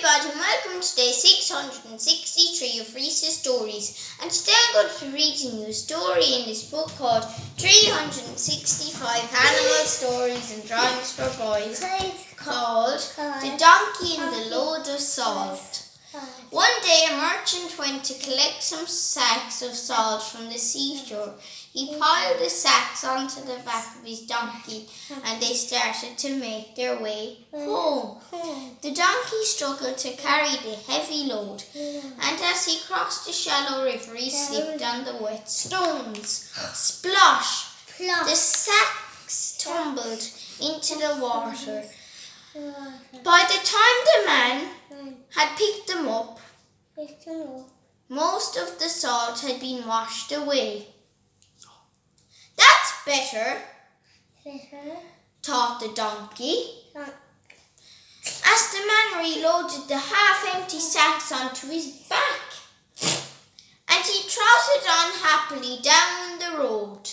everybody, and welcome to day 663 of Rhys' stories. And today I'm going to be reading you a story in this book called 365 Animal Stories and Rhymes for Boys, called The Donkey and the Load of Salt. One day a merchant went to collect some sacks of salt from the seashore. He piled the sacks onto the back of his donkey and they started to make their way home. The donkey struggled to carry the heavy load, and as he crossed the shallow river he slipped on the wet stones. Splosh! The sacks tumbled into the water. By the time the man had picked them up, most of the salt had been washed away. "That's better," thought the donkey. As the man reloaded the half-empty sacks onto his back, and he trotted on happily down the road.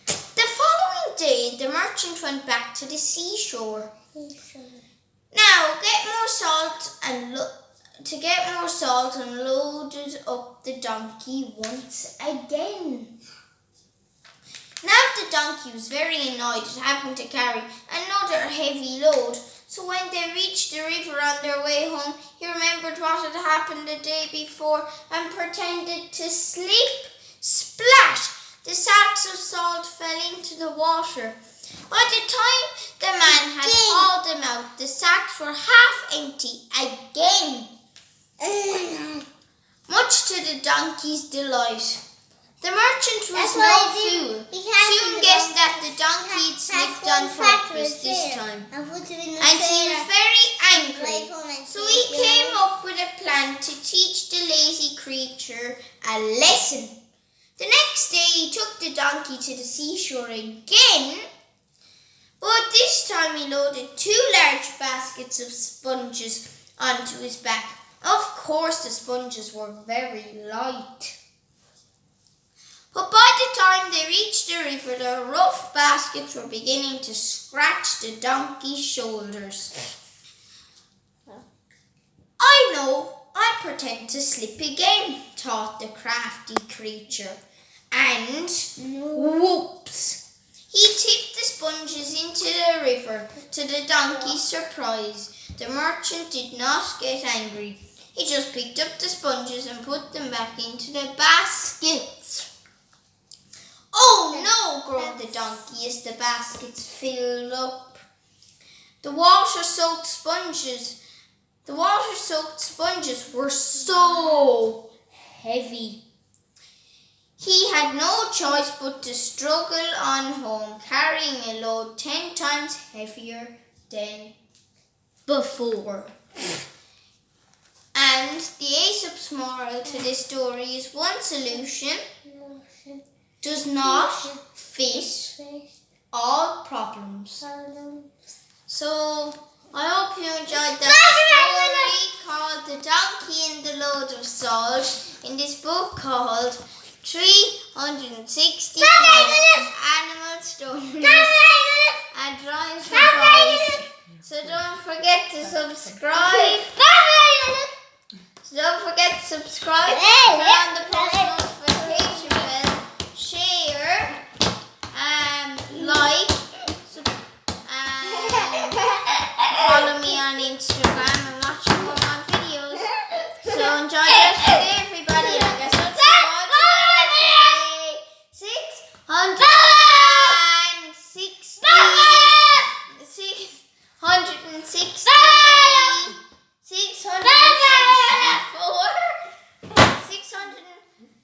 The following day, the merchant went back to the seashore. Now, to get more salt and loaded up the donkey once again. Now the donkey was very annoyed at having to carry another heavy load, so when they reached the river on their way home, he remembered what had happened the day before and pretended to slip. Splash! The sacks of salt fell into the water. By the time the man had hauled them out, the sacks were half empty again. Much to the donkey's delight. The merchant was no fool. Soon guessed that the donkey had slipped on purpose this time, and he was very angry. So he came up with a plan to teach the lazy creature a lesson. The next day he took the donkey to the seashore again, but this time he loaded 2 large baskets of sponges onto his back. Of course the sponges were very light. But by the time they reached the river, the rough baskets were beginning to scratch the donkey's shoulders. "I know, I'll pretend to slip again," thought the crafty creature. And whoops! He tipped the sponges into the river. To the donkey's surprise, the merchant did not get angry. He just picked up the sponges and put them back into the baskets. "Oh no," groaned the donkey as the baskets filled up. The water-soaked sponges were so heavy. He had no choice but to struggle on home, carrying a load 10 times heavier than before. And the Aesop's moral to this story is one solution does not fit all problems. So, I hope you enjoyed that story called The Donkey and the Load of Salt in this book called 365 Animal Stories and Rhymes for Boys. So don't forget to subscribe. Turn on the post notification bell, share, like, follow me on Instagram. I'm not sure what my videos. So enjoy the rest of the day, everybody. I guess I'll see you all today.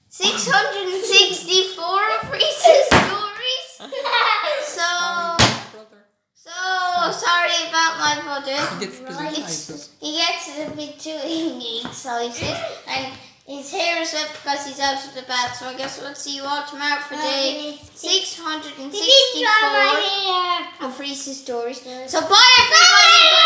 664 of Rhys' stories. So sorry about my brother. He gets a bit too excited, and his hair is wet because he's out of the bath. So I guess we'll see you all tomorrow for day 664 of Rhys' stories. So bye everybody.